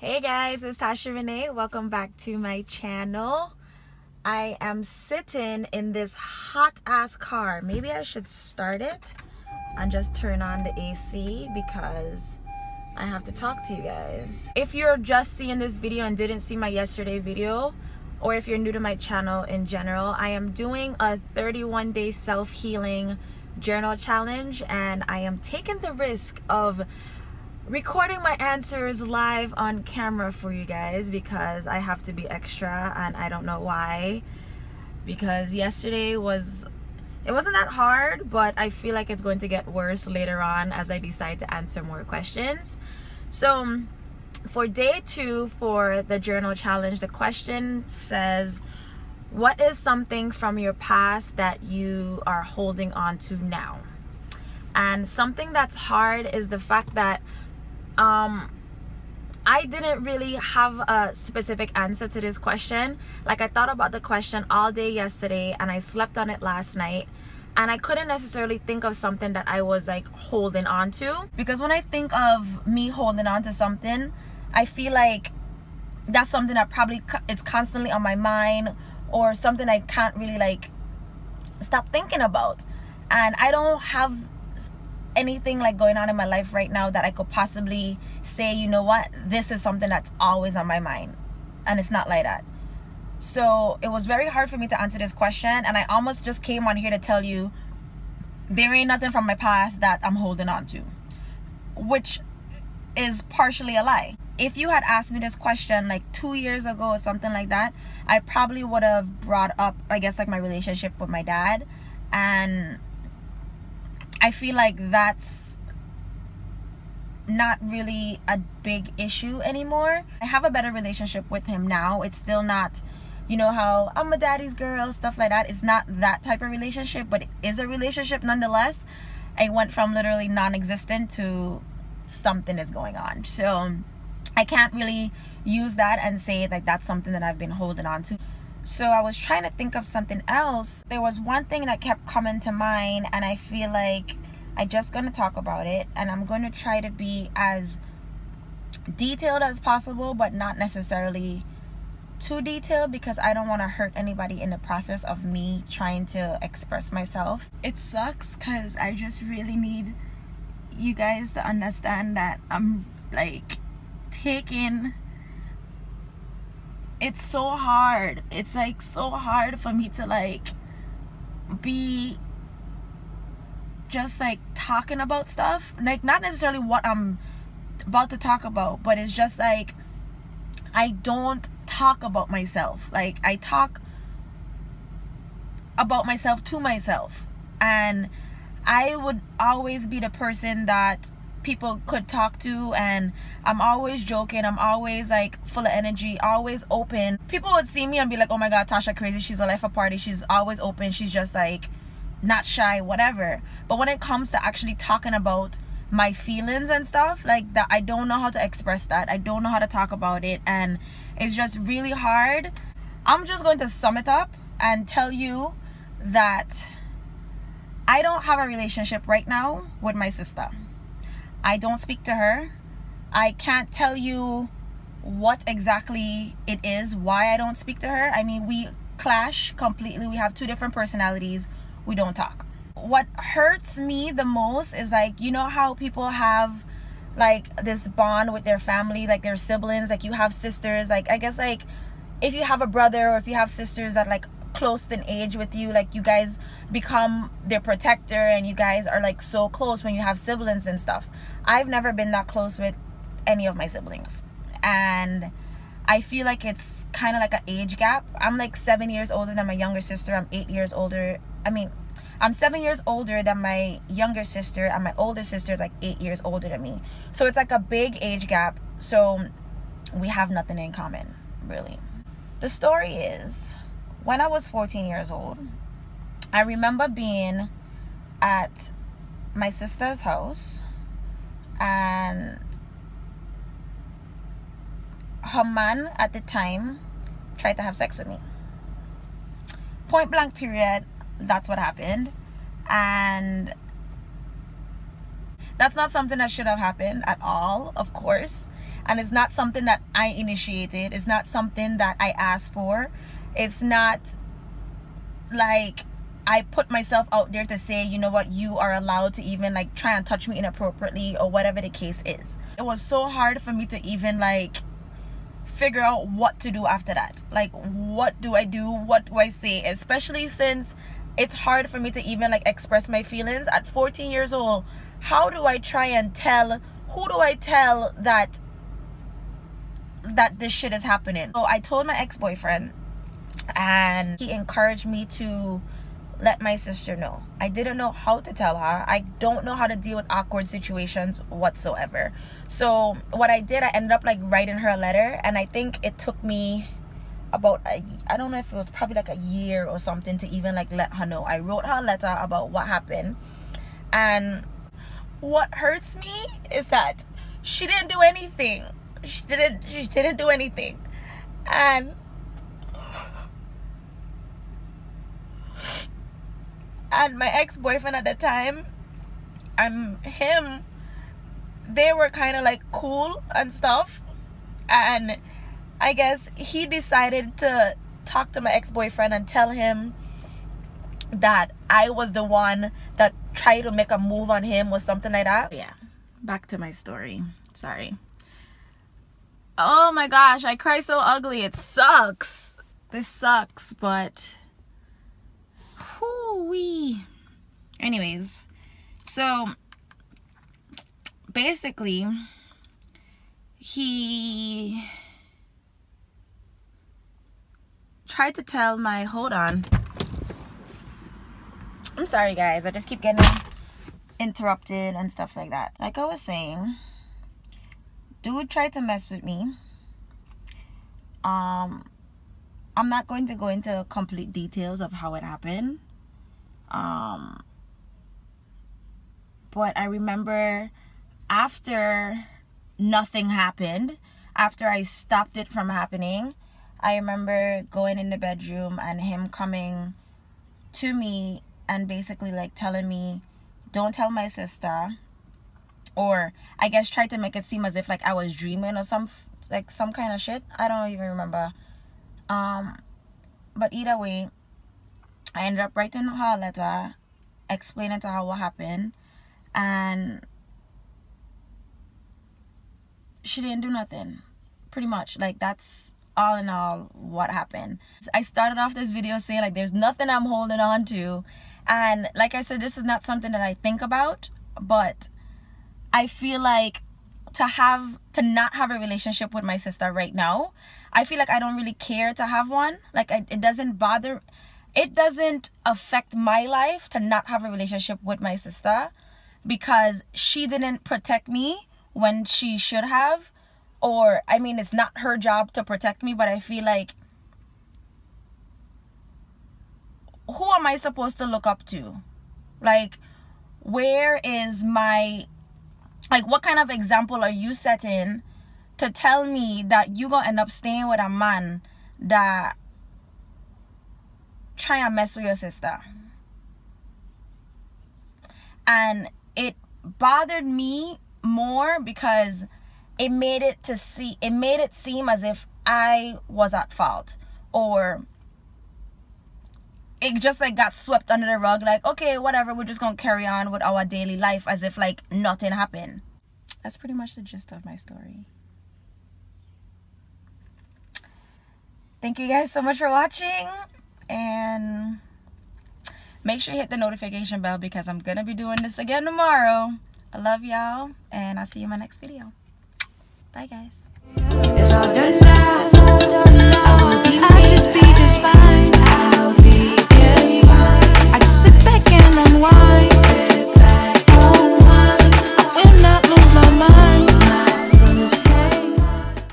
Hey guys, it's Tasha Renee. Welcome back to my channel. I am sitting in this hot ass car. Maybe I should start it and just turn on the AC because I have to talk to you guys. If you're just seeing this video and didn't see my yesterday video, or if you're new to my channel in general, I am doing a 31-day self-healing journal challenge, and I am taking the risk of recording my answers live on camera for you guys because I have to be extra, and I don't know why, because yesterday it wasn't that hard, but I feel like it's going to get worse later on as I decide to answer more questions. So for day 2 for the journal challenge, the question says, what is something from your past that you are holding on to now? And something that's hard is the fact that I didn't really have a specific answer to this question. Like, I thought about the question all day yesterday and I slept on it last night, and I couldn't necessarily think of something that I was like holding on to, because when I think of me holding on to something, I feel like that's something that probably it's constantly on my mind, or something I can't really like stop thinking about. And I don't have anything like going on in my life right now that I could possibly say, you know what, this is something that's always on my mind. And it's not like that. So it was very hard for me to answer this question, and I almost just came on here to tell you there ain't nothing from my past that I'm holding on to, which is partially a lie. If you had asked me this question like 2 years ago or something like that, I probably would have brought up, I guess, like my relationship with my dad. And I feel like that's not really a big issue anymore. I have a better relationship with him now. It's still not, you know, how I'm a daddy's girl, stuff like that. It's not that type of relationship, but it is a relationship nonetheless. It went from literally non-existent to something is going on. So I can't really use that and say like that's something that I've been holding on to. So I was trying to think of something else. There was one thing that kept coming to mind, and I feel like I'm just going to talk about it, and I'm going to try to be as detailed as possible, but not necessarily too detailed, because I don't want to hurt anybody in the process of me trying to express myself. It sucks because I just really need you guys to understand that I'm like taking... It's so hard. It's like so hard for me to like be just like talking about stuff, like not necessarily what I'm about to talk about, but it's just like I don't talk about myself. Like, I talk about myself to myself, and I would always be the person that people could talk to, and I'm always joking, I'm always like full of energy, always open. People would see me and be like, oh my god, Tasha crazy, she's a life of party, she's always open, she's just like not shy, whatever. But when it comes to actually talking about my feelings and stuff like that, I don't know how to express that. I don't know how to talk about it, and it's just really hard. I'm just going to sum it up and tell you that I don't have a relationship right now with my sister. I don't speak to her. I can't tell you what exactly it is, why I don't speak to her. I mean, we clash completely. We have 2 different personalities. We don't talk. What hurts me the most is like, you know how people have like this bond with their family, like their siblings, like you have sisters, like I guess like if you have a brother or if you have sisters that like close in age with you, like you guys become their protector and you guys are like so close when you have siblings and stuff. I've never been that close with any of my siblings, and I feel like it's kind of like an age gap. I'm like 7 years older than my younger sister. I'm 8 years older. I mean, I'm 7 years older than my younger sister, and my older sister is like 8 years older than me. So it's like a big age gap. So we have nothing in common, really. The story is, when I was 14 years old, I remember being at my sister's house, and her man at the time tried to have sex with me. Point blank period, that's what happened. And That's not something that should have happened at all, of course. And it's not something that I initiated. It's not something that I asked for. It's not like I put myself out there to say, you know what, you are allowed to even like try and touch me inappropriately or whatever the case is. It was so hard for me to even like figure out what to do after that. Like, what do I do? What do I say? Especially since it's hard for me to even like express my feelings at 14 years old. How do I try and tell, who do I tell that this shit is happening? So I told my ex-boyfriend, and he encouraged me to let my sister know. I didn't know how to tell her. I don't know how to deal with awkward situations whatsoever. So what I did, I ended up like writing her a letter, and I think it took me about I don't know if it was probably like a year or something to even like let her know. I wrote her a letter about what happened, and what hurts me is that she didn't do anything. She didn't do anything. And my ex-boyfriend at the time and him, they were kind of like cool and stuff, and I guess he decided to talk to my ex-boyfriend and tell him that I was the one that tried to make a move on him or something like that. Yeah, back to my story. Sorry. Oh my gosh, I cry so ugly. It sucks. This sucks, but whoo-wee. Anyways, so basically he tried to tell my, hold on, I'm sorry guys, I just keep getting interrupted and stuff like that. Like I was saying, dude tried to mess with me. I'm not going to go into complete details of how it happened. But I remember after nothing happened, after I stopped it from happening, I remember going in the bedroom and him coming to me and basically like telling me, don't tell my sister, or I guess tried to make it seem as if like I was dreaming or some kind of shit. I don't even remember. But either way, I ended up writing her a letter explaining to her what happened, and she didn't do nothing, pretty much. Like, that's all in all what happened. I started off this video saying like there's nothing I'm holding on to, and like I said, this is not something that I think about, but I feel like to not have a relationship with my sister right now, I feel like I don't really care to have one. Like it doesn't affect my life to not have a relationship with my sister, because she didn't protect me when she should have. Or I mean, it's not her job to protect me, but I feel like, who am I supposed to look up to? Like, where is my, like, what kind of example are you setting to tell me that you gonna end up staying with a man that try and mess with your sister? And it bothered me more because it made it seem as if I was at fault, or it just like got swept under the rug, like, okay, whatever, we're just gonna carry on with our daily life as if like nothing happened. That's pretty much the gist of my story. Thank you guys so much for watching, and make sure you hit the notification bell because I'm gonna be doing this again tomorrow. I love y'all, and I'll see you in my next video. Bye guys.